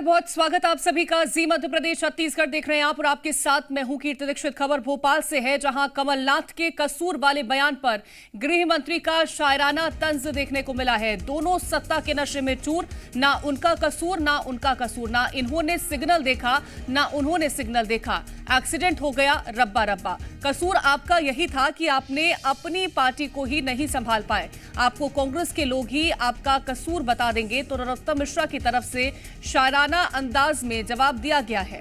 बहुत स्वागत आप सभी का। जी मध्य प्रदेश छत्तीसगढ़ देख रहे हैं आप और आपके साथ मैं हूं कीर्ति दीक्षित। खबर भोपाल से है, जहां कमलनाथ के कसूर वाले बयान पर गृह मंत्री का शायराना तंज देखने को मिला है। दोनों सत्ता के नशे में चूर, ना उनका कसूर ना उनका कसूर, ना इन्होंने सिग्नल देखा ना उन्होंने सिग्नल देखा। एक्सीडेंट हो गया रब्बा रब्बा। कसूर आपका यही था कि आपने अपनी पार्टी को ही नहीं संभाल पाए। आपको कांग्रेस के लोग ही आपका कसूर बता देंगे, तो नरोत्तम मिश्रा की तरफ से शायराना अंदाज में जवाब दिया गया है।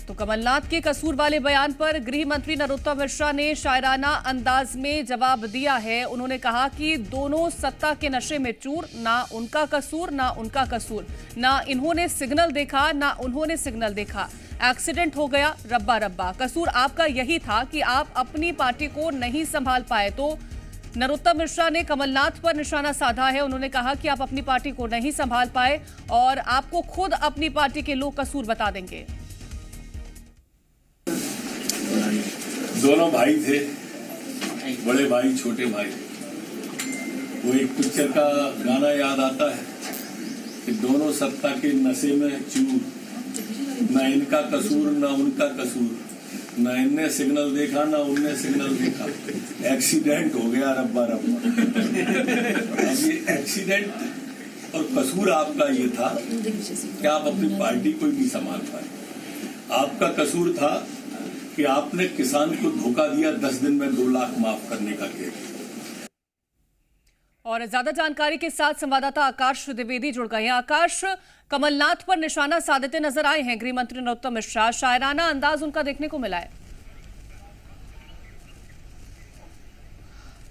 तो कमलनाथ के कसूर वाले बयान पर गृह मंत्री नरोत्तम मिश्रा ने शायराना अंदाज में जवाब दिया है। उन्होंने कहा कि दोनों सत्ता के नशे में चूर, ना उनका कसूर ना उनका कसूर, ना इन्होंने सिग्नल देखा ना उन्होंने सिग्नल देखा। एक्सीडेंट हो गया रब्बा रब्बा। कसूर आपका यही था कि आप अपनी पार्टी को नहीं संभाल पाए। तो नरोत्तम मिश्रा ने कमलनाथ पर निशाना साधा है। उन्होंने कहा कि आप अपनी पार्टी को नहीं संभाल पाए और आपको खुद अपनी पार्टी के लोग कसूर बता देंगे। दोनों भाई थे, बड़े भाई छोटे भाई। वो एक पिक्चर का गाना याद आता है कि दोनों सत्ता के नशे में चूर, ना इनका कसूर ना उनका कसूर, ना इनने सिग्नल देखा ना उनने सिग्नल देखा। एक्सीडेंट हो गया रब्बा रब्बा। अब ये एक्सीडेंट और कसूर आपका ये था कि आप अपनी पार्टी को ही नहीं संभाल पाए। आपका कसूर था कि आपने किसान को धोखा दिया, 10 दिन में 2 लाख माफ करने का किया। और ज्यादा जानकारी के साथ संवाददाता आकाश द्विवेदी जुड़ गए हैं। आकाश, कमलनाथ पर निशाना साधते नजर आए हैं गृह मंत्री नरोत्तम मिश्रा। शायराना अंदाज उनका देखने को मिला है।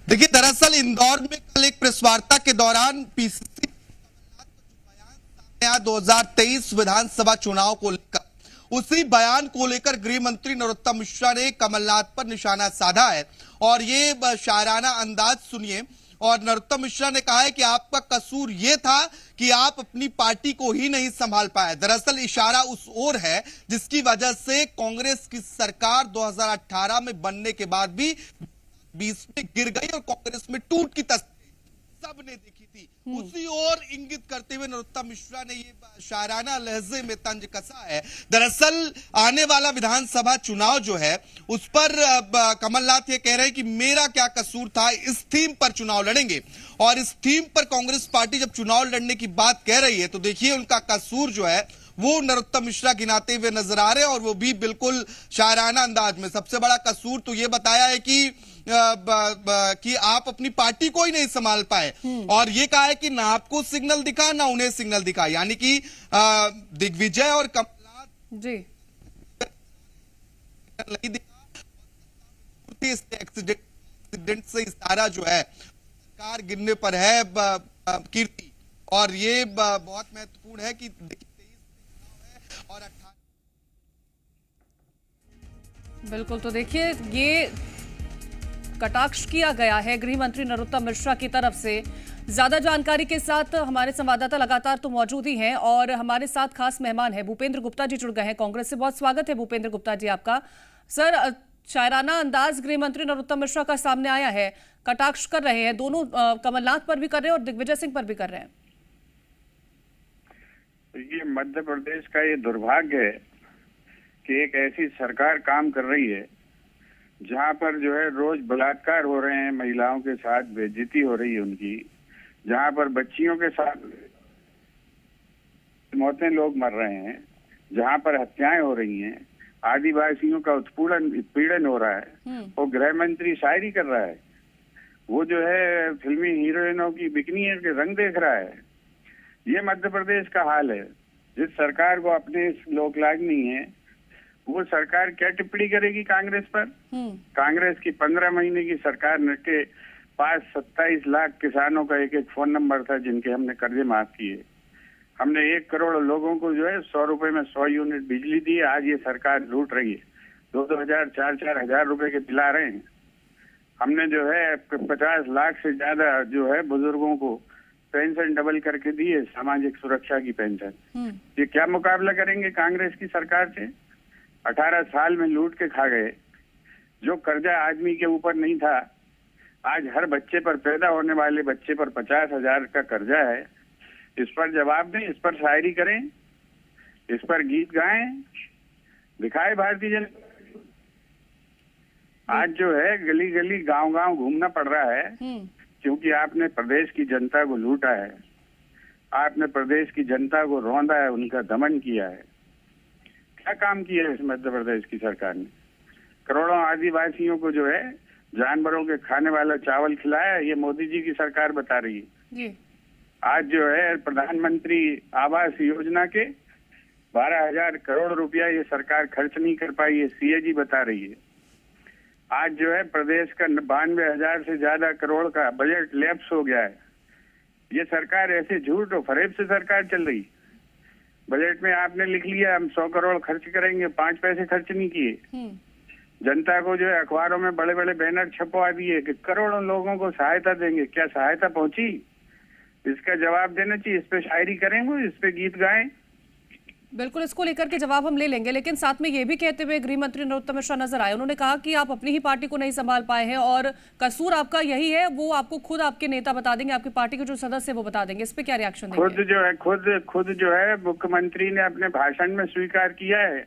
देखिए, दरअसल इंदौर में कल एक प्रेस वार्ता के दौरान पीसीसी 2023 विधानसभा चुनाव को लेकर, उसी बयान को लेकर गृह मंत्री नरोत्तम मिश्रा ने कमलनाथ पर निशाना साधा है। और ये शायराना अंदाज सुनिए। और नरोत्तम मिश्रा ने कहा है कि आपका कसूर यह था कि आप अपनी पार्टी को ही नहीं संभाल पाए। दरअसल इशारा उस ओर है जिसकी वजह से कांग्रेस की सरकार 2018 में बनने के बाद भी 20 में गिर गई और कांग्रेस में टूट की तस्वीर सबने देखी थी। उसी ओर इंगित करते हुए नरोत्तम मिश्रा ने ये शायराना लहजे में तंज कसा है। दरअसल आने वाला विधानसभा चुनाव जो है उस पर कमलनाथ ये कह रहे हैं कि मेरा क्या कसूर था, इस थीम पर चुनाव लड़ेंगे। और इस थीम पर कांग्रेस पार्टी जब चुनाव लड़ने की बात कह रही है तो देखिए उनका कसूर जो है वो नरोत्तम मिश्रा गिनाते हुए नजर आ रहे हैं, और वो भी बिल्कुल शायराना अंदाज में। सबसे बड़ा कसूर तो ये बताया है कि आप अपनी पार्टी को ही नहीं संभाल पाए, और ये कहा है कि ना आपको सिग्नल दिखा ना उन्हें सिग्नल दिखा। यानी कि दिग्विजय और कमलनाथ जी नहीं दिखा। एक्सीडेंट से इशारा जो है सरकार गिरने पर है कीर्ति, और ये बहुत महत्वपूर्ण है कि और बिल्कुल। तो देखिए, ये कटाक्ष किया गया है गृह मंत्री नरोत्तम मिश्रा की तरफ से। ज्यादा जानकारी के साथ हमारे संवाददाता लगातार तो मौजूद ही हैं, और हमारे साथ खास मेहमान है भूपेंद्र गुप्ता जी जुड़ गए हैं कांग्रेस से। बहुत स्वागत है भूपेंद्र गुप्ता जी आपका। सर, शायराना अंदाज गृह मंत्री नरोत्तम मिश्रा का सामने आया है, कटाक्ष कर रहे हैं दोनों, कमलनाथ पर भी कर रहे हैं और दिग्विजय सिंह पर भी कर रहे हैं। ये मध्य प्रदेश का ये दुर्भाग्य है कि एक ऐसी सरकार काम कर रही है जहां पर जो है रोज बलात्कार हो रहे हैं, महिलाओं के साथ बेइज्जती हो रही है उनकी, जहां पर बच्चियों के साथ मौतें लोग मर रहे हैं, जहां पर हत्याएं हो रही हैं, आदिवासियों का उत्पीड़न हो रहा है, और गृह मंत्री शायरी कर रहा है। वो जो है फिल्मी हीरोइनों की बिकनी के रंग देख रहा है। ये मध्य प्रदेश का हाल है। जिस सरकार को अपने लोकलाज नहीं है, वो सरकार क्या टिप्पणी करेगी कांग्रेस पर? कांग्रेस की 15 महीने की सरकार के पास 27 लाख किसानों का एक एक फोन नंबर था जिनके हमने कर्जे माफ किए। हमने 1 करोड़ लोगों को जो है 100 रुपए में 100 यूनिट बिजली दी। आज ये सरकार लूट रही है, 2-2 हजार 4-4 हजार रुपए के दिला रहे हैं। हमने जो है 50 लाख से ज्यादा जो है बुजुर्गों को पेंशन डबल करके दी है, सामाजिक सुरक्षा की पेंशन। ये क्या मुकाबला करेंगे कांग्रेस की सरकार से? 18 साल में लूट के खा गए। जो कर्जा आदमी के ऊपर नहीं था आज हर बच्चे पर, पैदा होने वाले बच्चे पर 50,000 का कर्जा है। इस पर जवाब दें, इस पर शायरी करें, इस पर गीत गाएं, दिखाए भारतीय जनता। आज जो है गली गली गांव गांव घूमना पड़ रहा है, क्योंकि आपने प्रदेश की जनता को लूटा है, आपने प्रदेश की जनता को रौंदा है, उनका दमन किया है। क्या काम किया है इस मध्य प्रदेश की सरकार ने? करोड़ों आदिवासियों को जो है जानवरों के खाने वाला चावल खिलाया, ये मोदी जी की सरकार बता रही है। आज जो है प्रधानमंत्री आवास योजना के 12,000 करोड़ रुपया ये सरकार खर्च नहीं कर पाई, ये सीएजी बता रही है। आज जो है प्रदेश का 92,000 से ज्यादा करोड़ का बजट लैप्स हो गया है। ये सरकार ऐसे झूठ और फरेब से सरकार चल रही। बजट में आपने लिख लिया हम 100 करोड़ खर्च करेंगे, 5 पैसे खर्च नहीं किए। जनता को जो है अखबारों में बड़े बड़े बैनर छपवा दिए कि करोड़ों लोगों को सहायता देंगे। क्या सहायता पहुंची? इसका जवाब देना चाहिए। इस पे शायरी करेंगे, इस पे गीत गाएं। बिल्कुल, इसको लेकर के जवाब हम ले लेंगे, लेकिन साथ में ये भी कहते हुए गृह मंत्री नरोत्तम मिश्रा नजर आए। उन्होंने कहा कि आप अपनी ही पार्टी को नहीं संभाल पाए हैं और कसूर आपका यही है, वो आपको खुद आपके नेता बता देंगे, आपकी पार्टी के जो सदस्य वो बता देंगे। इस पे क्या रिएक्शन देंगे? खुद जो है मुख्यमंत्री ने अपने भाषण में स्वीकार किया है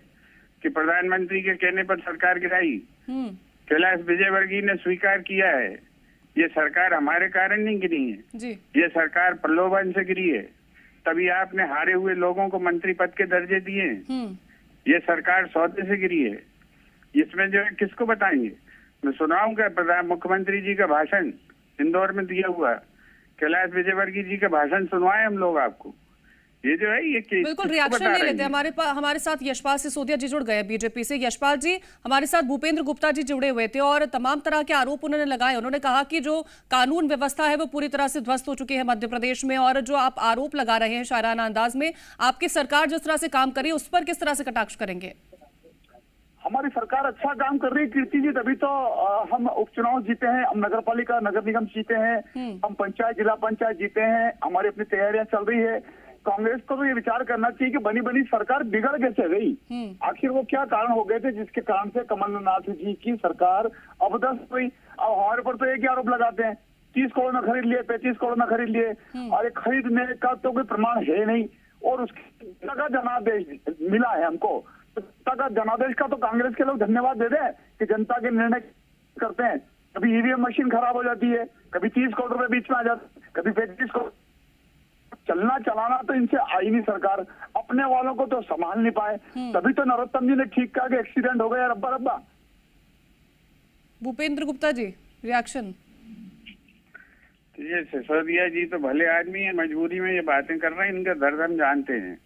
कि प्रधानमंत्री के कहने पर सरकार गिराई। कैलाश विजयवर्गीय ने स्वीकार किया है ये सरकार हमारे कारण नहीं गिरी है जी। ये सरकार प्रलोभन से गिरी है, तभी आपने हारे हुए लोगों को मंत्री पद के दर्जे दिए। ये सरकार सौदे से गिरी है। इसमें जो है किसको बताएंगे? मैं सुनाऊंगा मुख्यमंत्री जी का भाषण इंदौर में दिया हुआ, कैलाश विजयवर्गीय जी का भाषण सुनवाए हम लोग आपको। ये जो है ये बिल्कुल रिएक्शन ले लेते हैं। हमारे साथ यशपाल सिसोदिया जी जुड़ गए बीजेपी से। यशपाल जी, हमारे साथ भूपेंद्र गुप्ता जी जुड़े हुए थे और तमाम तरह के आरोप उन्होंने लगाए। उन्होंने कहा कि जो कानून व्यवस्था है वो पूरी तरह से ध्वस्त हो चुकी है मध्य प्रदेश में, और जो आप आरोप लगा रहे हैं शायराना अंदाज में, आपकी सरकार जिस तरह से काम कर रही है उस पर किस तरह से कटाक्ष करेंगे? हमारी सरकार अच्छा काम कर रही है कीर्ति जी, तभी तो हम उपचुनाव जीते हैं, हम नगर पालिका नगर निगम जीते हैं, हम पंचायत जिला पंचायत जीते हैं, हमारी अपनी तैयारियां चल रही है। कांग्रेस को तो ये विचार करना चाहिए कि बनी बनी सरकार बिगड़ कैसे गई, आखिर वो क्या कारण हो गए थे जिसके कारण से कमलनाथ जी की सरकार अबदस्त हुई। अब हमारे पर तो एक ही आरोप लगाते हैं, 30 करोड़ में खरीद लिए, 35 करोड़ में खरीद लिए, और खरीदने का तो कोई प्रमाण है नहीं, और उसके का जनादेश मिला है हमको। का जनादेश का तो कांग्रेस के लोग धन्यवाद दे दें कि जनता के निर्णय करते हैं। कभी ईवीएम मशीन खराब हो जाती है, कभी 30 करोड़ रुपए बीच में आ जाते, कभी 35 करोड़। चलना चलाना तो इनसे आई नहीं सरकार, अपने वालों को तो संभाल नहीं पाए, तभी तो नरोत्तम जी ने ठीक कहा कि एक्सीडेंट हो गया रब्बा रब्बा। भूपेंद्र गुप्ता जी, रिएक्शन? ये सिसोदिया जी तो भले आदमी है, मजबूरी में ये बातें कर रहे हैं, इनका दर्द हम जानते हैं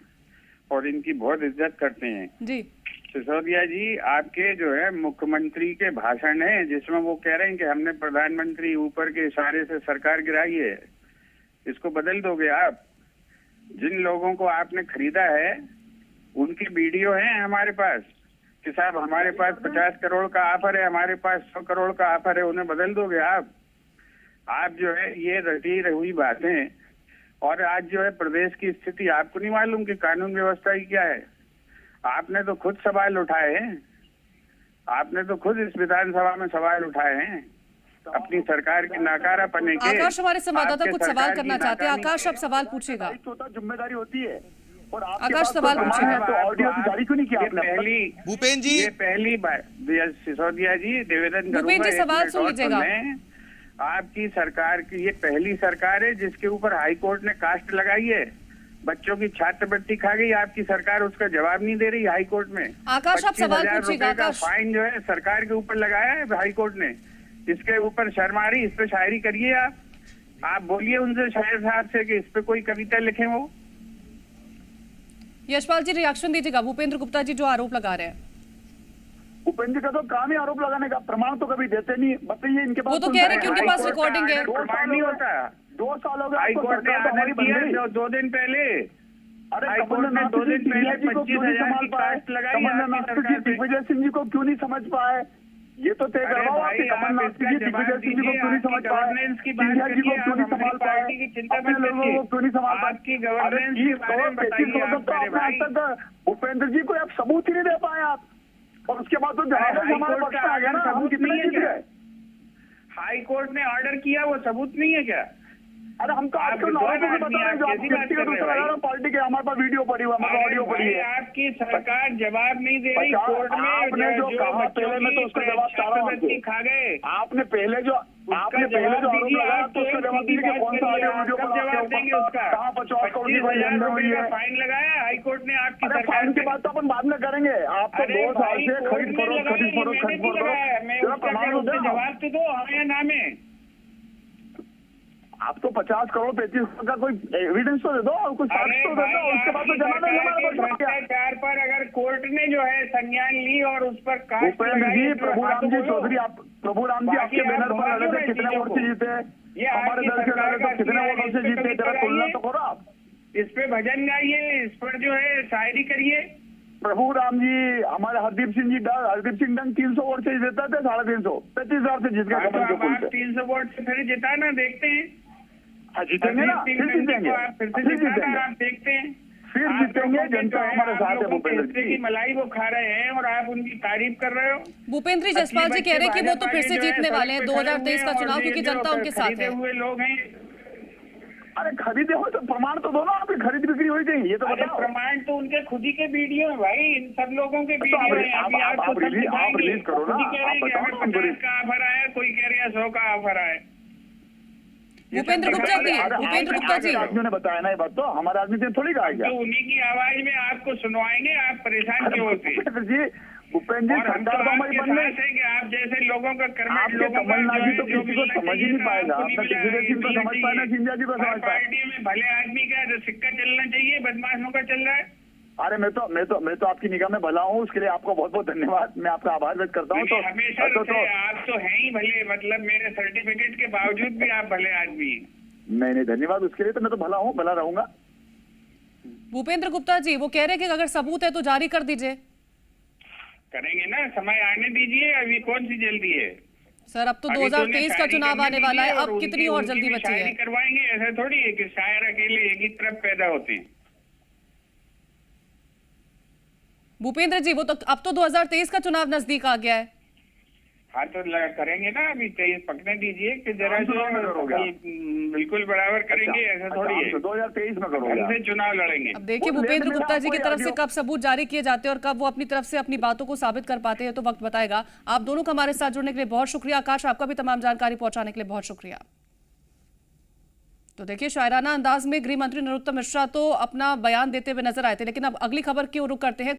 और इनकी बहुत इज्जत करते हैं जी। सिसोदिया जी, आपके जो है मुख्यमंत्री के भाषण है जिसमें वो कह रहे हैं कि हमने प्रधानमंत्री ऊपर के इशारे से सरकार गिराई है, इसको बदल दोगे आप? जिन लोगों को आपने खरीदा है उनकी वीडियो है हमारे पास कि साहब हमारे पास 50 करोड़ का ऑफर है, हमारे पास 100 करोड़ का ऑफर है, उन्हें बदल दोगे आप? आप जो है ये रटी हुई बातें, और आज जो है प्रदेश की स्थिति आपको नहीं मालूम कि कानून व्यवस्था की क्या है? आपने तो खुद सवाल उठाए हैं, आपने तो खुद इस विधानसभा में सवाल उठाए हैं अपनी सरकार के नाकारापने के। आकाश हमारे संवाददाता कुछ सवाल करना चाहते हैं। आकाश, आप सवाल पूछेगा। जिम्मेदारी होती है, और आकाश सवाल पूछेगा। तो ऑडियो जारी क्यों नहीं किया आपने? भूपेंद्र जी, ये पहली बार सिसोदिया जी निवेदन भूपेंद्र जी सवाल सुन लीजिएगा। आपकी सरकार की ये पहली सरकार है जिसके ऊपर हाईकोर्ट ने कास्ट लगाई है, बच्चों की छात्रवृत्ति खा गई आपकी सरकार, उसका जवाब नहीं दे रही हाईकोर्ट में। आकाश, आप सवाल पूछिएगा। फाइन जो है सरकार के ऊपर लगाया है हाईकोर्ट ने, इसके ऊपर शर्म आ रही, इस पे शायरी करिए आप बोलिए उनसे शायर साहब से कि इस पे कोई कविता लिखे वो। यशपाल जी, रिएक्शन दीजिएगा। भूपेंद्र गुप्ता जी जो आरोप लगा रहे हैं, भूपेंद्र का तो काम ही आरोप लगाने का, प्रमाण तो कभी देते नहीं। बताइए इनके पास, वो तो कह रहे हैं कि उनके पास रिकॉर्डिंग है। 2 साल नहीं होता, 2 साल हो गए हाईकोर्ट ने ऑर्डर किया 2 दिन पहले। अरे हाईकोर्ट ने 2 दिन पहले 25,000 की कास्ट लगाई। दिग्विजय सिंह जी को क्यों नहीं समझ पाए? ये तो तय करवाओ आप कि कमलनाथ जी दिग्विजय सिंह जी को क्यों नहीं समझ पाए, सिंधिया जी को क्यों नहीं संभाल पाए, अपने लोगों को क्यों नहीं संभाल पाए? 35 करोड़ तो आपने आज तक भूपेंद्र जी को आप सबूत ही नहीं दे पाए आप, और उसके बाद तो जनादेश हमारे पक्ष में आ गया ना, हम कितने जीत गए? हाई कोर्ट ने ऑर्डर किया, वो सबूत नहीं है क्या? अरे हम तो आपको नॉलेज को बता रहे हैं, जो आप व्यक्तिगत रूप से लगा रहे हो पार्टी के, हमारे पास वीडियो पड़ी हुई, हमारे ऑडियो पड़ी है। आपकी सरकार जवाब नहीं दे रही कोर्ट में। आपने जो कहा पहले, मैं तो उसका जवाब चाह रहा हूँ। खा गए आपने पहले जो आरोप लगाया तो उसका जवाब दीजिए, कौन सा ऑडियो वीडियो पर जवाब देंगे उसका? कहाँ 50 करोड़ की फाइन हुई है? फाइन लगाया हाई कोर्ट ने आपकी अरे फाइन की बात तो अपन बाद में करेंगे। आप तो 2 साल से खरीद फरोख्त करो। जवाब तो दो, हमें नाम है। आप तो 50 करोड़ 35 करोड़ का कोई एविडेंस तो दे दो, कुछ साक्ष्य तो दे दो, उसके बाद तो भ्रष्टाचार पर अगर कोर्ट ने जो है संज्ञान ली और उस पर भूपेंद्र जी, प्रभु राम जी चौधरी, प्रभु राम जी आपके बैनर पर लड़े थे, कितने वोट से जीते? हमारे दल से लड़े तो कितने वोटों से जीते? जरा तुलना तो करो आप। इस पे भजन गाइए, इस पर जो है शायरी करिए। प्रभु राम जी, हमारे हरदीप सिंह डंग 300 वोट से जीते थे, 350, 35,000 से जीत गए कमल के पुल से। 300 वोट से फिर जिता ना, देखते हैं। हाँ जीतेंगे ना, फिर जीतेंगे, फिर जीतेंगे, आप देखते हैं, फिर जीतेंगे। जनता हमारे साथ है भूपेंद्र जी। मलाई वो खा रहे हैं और आप उनकी तारीफ कर रहे हो। भूपेंद्र जी, जसपाल जी कह रहे हैं कि वो तो फिर से जीतने वाले हैं 2023 का चुनाव, क्योंकि जनता उनके साथ है। हुए लोग हैं। अरे खरीदे हो तो प्रमाण तो दो ना, आपकी खरीद बिक्री हुई थी, ये तो बताओ। प्रमाण तो उनके खुद ही के वीडियो है भाई, इन सब लोगों के वीडियो है। आप रिलीज करो ना, आप बताओ। 50 का ऑफर आया, कोई कह रहा है 100 का ऑफर आया। भूपेंद्र गुप्ता जी, भूपेंद्र गुप्ता जी, आदमियों ने बताया ना ये बात, तो हमारे आदमी ने थोड़ी कहा क्या? तो उन्हीं की आवाज में आपको सुनवाएंगे, आप परेशान क्यों होते? जी भूपेंद्र जी, सरकार तो हमारी बन गई है कि आप जैसे लोगों का आपके कमलनाथ जी तो किसी को समझ ही नहीं पाएगा, अपना किसी सिंह को समझ पाए ना, सिंधिया जी को समझ पाए। पार्टी में भले आदमी का जो सिक्का चलना चाहिए, बदमाशों का चल रहा है। अरे मैं तो आपकी निगाह में भला हूँ, उसके लिए आपको बहुत बहुत धन्यवाद, मैं आपका आभार व्यक्त करता हूँ। तो हमेशा आप तो हैं ही भले, मतलब मेरे सर्टिफिकेट के बावजूद भी आप भले आदमी हैं। नहीं, धन्यवाद उसके लिए, तो मैं तो भला हूँ, भला रहूंगा। भूपेंद्र गुप्ता जी वो कह रहे हैं कि अगर सबूत है तो जारी कर दीजिए। करेंगे ना, समय आने दीजिए, अभी कौन सी जल्दी है सर? अब तो 2023 का चुनाव आने वाला है, अब कितनी और जल्दी बची है? करवाएंगे, ऐसा थोड़ी है कि शायर अकेले एक ही तरफ पैदा होते हैं। भूपेंद्र जी वो तो अब तो 2023 का चुनाव नजदीक आ गया है। हाँ तो करेंगे ना, अभी 23 पकने दीजिए कि जरा बिल्कुल बराबर करेंगे, ऐसा थोड़ी है। 2023 में करोगे, चुनाव लड़ेंगे। अब देखिए भूपेंद्र गुप्ता जी की तरफ से कब सबूत जारी किए जाते हैं और कब वो अपनी तरफ से अपनी बातों को साबित कर पाते हैं, तो वक्त बताएगा। आप दोनों का हमारे साथ जुड़ने के लिए बहुत शुक्रिया। आकाश, आपका भी तमाम जानकारी पहुंचाने के लिए बहुत शुक्रिया। तो देखिए, शायराना अंदाज में गृह मंत्री नरोत्तम मिश्रा तो अपना बयान देते हुए नजर आए थे, लेकिन अब अगली खबर की ओर रुख करते हैं।